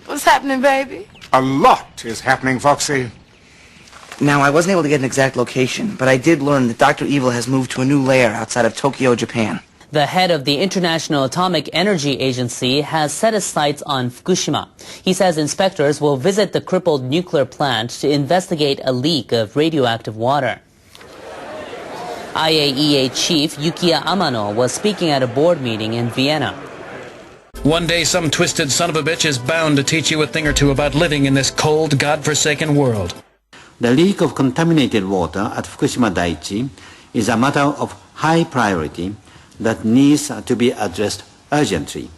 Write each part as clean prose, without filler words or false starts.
What's happening, baby? A lot is happening, Foxy. Now, I wasn't able to get an exact location, but I did learn that Dr. Evil has moved to a new lair outside of Tokyo, Japan. The head of the International Atomic Energy Agency has set his sights on Fukushima. He says inspectors will visit the crippled nuclear plant to investigate a leak of radioactive water. IAEA Chief Yukiya Amano was speaking at a board meeting in Vienna. One day some twisted son of a bitch is bound to teach you a thing or two about living in this cold, godforsaken world. The leak of contaminated water at Fukushima Daiichi is a matter of high priority that needs to be addressed urgently.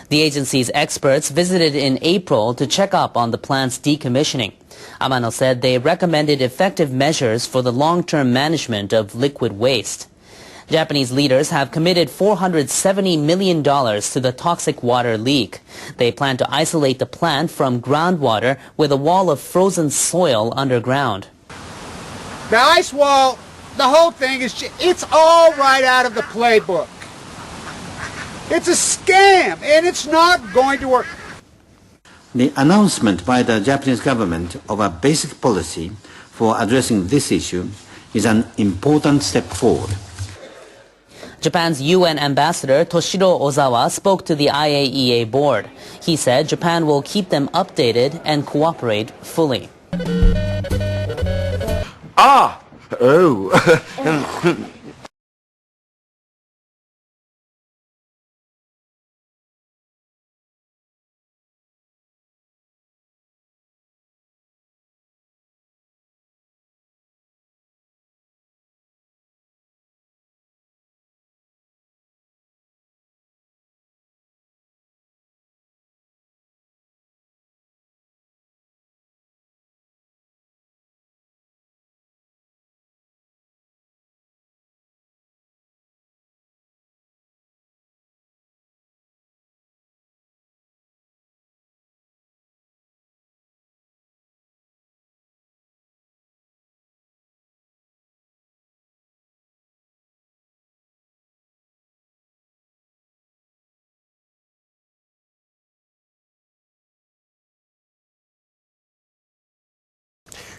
The agency's experts visited in April to check up on the plant's decommissioning. Amano said they recommended effective measures for the long-term management of liquid waste. Japanese leaders have committed $470 million to the toxic water leak. They plan to isolate the plant from groundwater with a wall of frozen soil underground. The ice wall, the whole thing it's all right out of the playbook. It's a scam, and it's not going to work. The announcement by the Japanese government of a basic policy for addressing this issue is an important step forward. Japan's UN ambassador Toshiro Ozawa spoke to the IAEA board. He said Japan will keep them updated and cooperate fully.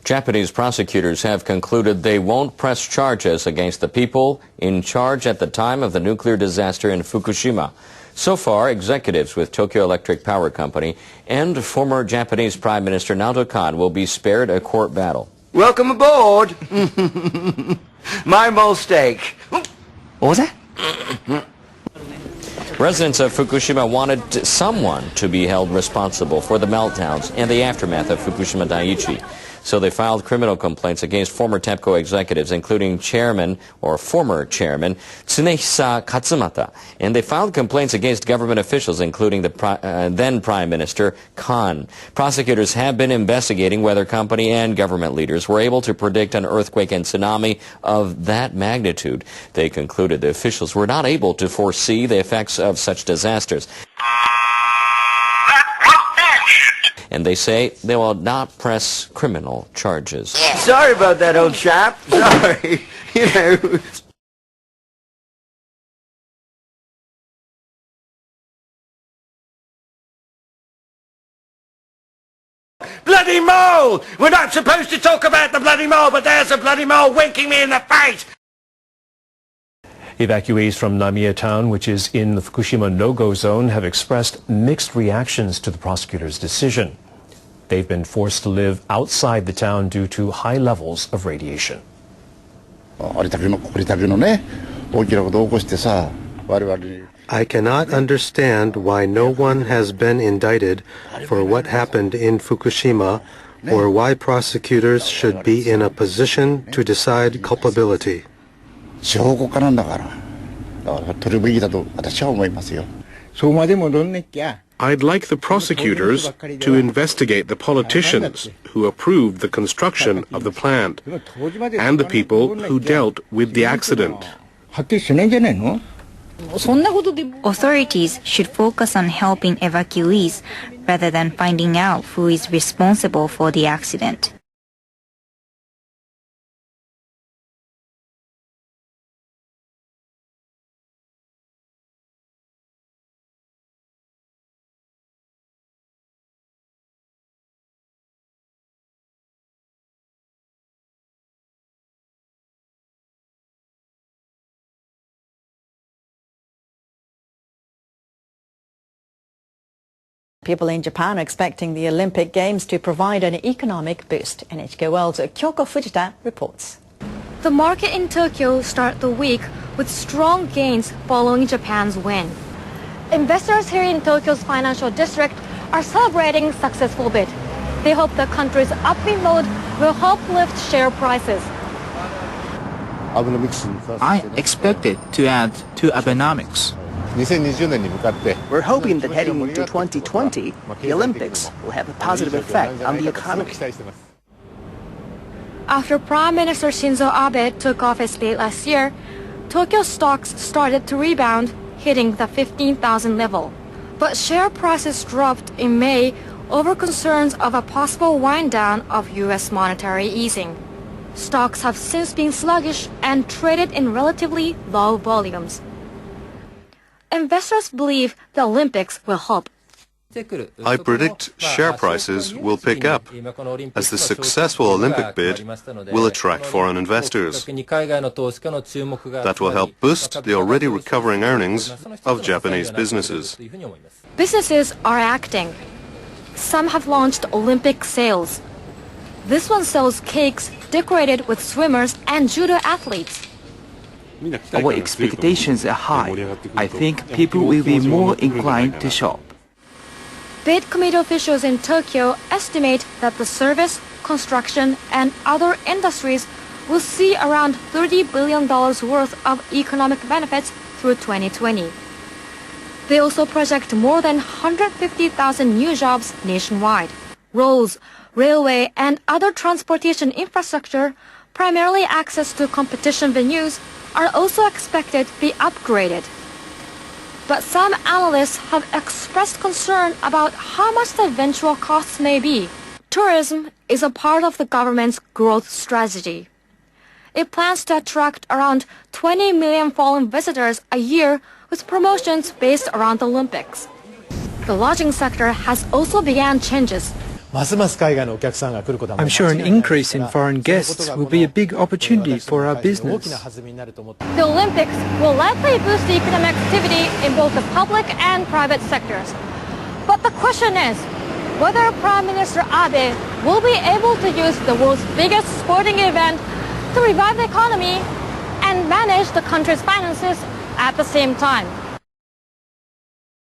Japanese prosecutors have concluded they won't press charges against the people in charge at the time of the nuclear disaster in Fukushima. So far, executives with Tokyo Electric Power Company and former Japanese Prime Minister Naoto Kan will be spared a court battle. Welcome aboard. My mistake. What was that? Residents of Fukushima wanted someone to be held responsible for the meltdowns and the aftermath of Fukushima Daiichi. So they filed criminal complaints against former TEPCO executives, including chairman or former chairman Tsunehisa Katsumata. And they filed complaints against government officials, including the then Prime Minister Kan. Prosecutors have been investigating whether company and government leaders were able to predict an earthquake and tsunami of that magnitude. They concluded the officials were not able to foresee the effects of such disasters. And they say they will not press criminal charges. Sorry about that, old chap. Sorry. You know. Bloody mole! We're not supposed to talk about the bloody mole, but there's a bloody mole winking me in the face! Evacuees from Namiya town, which is in the Fukushima no-go zone, have expressed mixed reactions to the prosecutor's decision. They've been forced to live outside the town due to high levels of radiation. I cannot understand why no one has been indicted for what happened in Fukushima or why prosecutors should be in a position to decide culpability. I'd like the prosecutors to investigate the politicians who approved the construction of the plant and the people who dealt with the accident. Authorities should focus on helping evacuees rather than finding out who is responsible for the accident. People in Japan are expecting the Olympic Games to provide an economic boost. NHK World's Kyoko Fujita reports. The market in Tokyo started the week with strong gains following Japan's win. Investors here in Tokyo's financial district are celebrating a successful bid. They hope the country's upbeat mode will help lift share prices. I expect it to add to Abenomics. We're hoping that heading into 2020, the Olympics will have a positive effect on the economy. After Prime Minister Shinzo Abe took office late last year, Tokyo stocks started to rebound, hitting the 15,000 level. But share prices dropped in May over concerns of a possible wind-down of U.S. monetary easing. Stocks have since been sluggish and traded in relatively low volumes. Investors believe the Olympics will help. I predict share prices will pick up, as the successful Olympic bid will attract foreign investors. That will help boost the already recovering earnings of Japanese businesses. Businesses are acting. Some have launched Olympic sales. This one sells cakes decorated with swimmers and judo athletes. Our expectations are high. I think people will be more inclined to shop. Bid committee officials in Tokyo estimate that the service, construction, and other industries will see around $30 billion worth of economic benefits through 2020. They also project more than 150,000 new jobs nationwide. Roads, railway, and other transportation infrastructure, primarily access to competition venues, are also expected to be upgraded. But some analysts have expressed concern about how much the eventual costs may be. Tourism is a part of the government's growth strategy. It plans to attract around 20 million foreign visitors a year with promotions based around the Olympics. The lodging sector has also begun changes. I'm sure an increase in foreign guests will be a big opportunity for our business. The Olympics will likely boost the economic activity in both the public and private sectors. But the question is whether Prime Minister Abe will be able to use the world's biggest sporting event to revive the economy and manage the country's finances at the same time.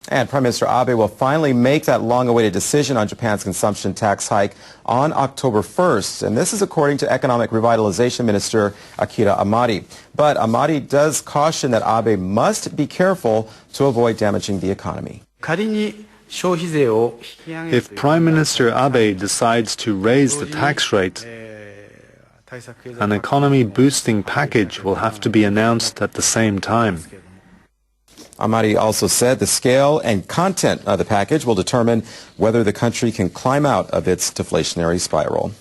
And Prime Minister Abe will finally make that long-awaited decision on Japan's consumption tax hike on October 1st. And this is according to Economic Revitalization Minister Akira Amari. But Amari does caution that Abe must be careful to avoid damaging the economy. If Prime Minister Abe decides to raise the tax rate, an economy-boosting package will have to be announced at the same time. Amari also said the scale and content of the package will determine whether the country can climb out of its deflationary spiral.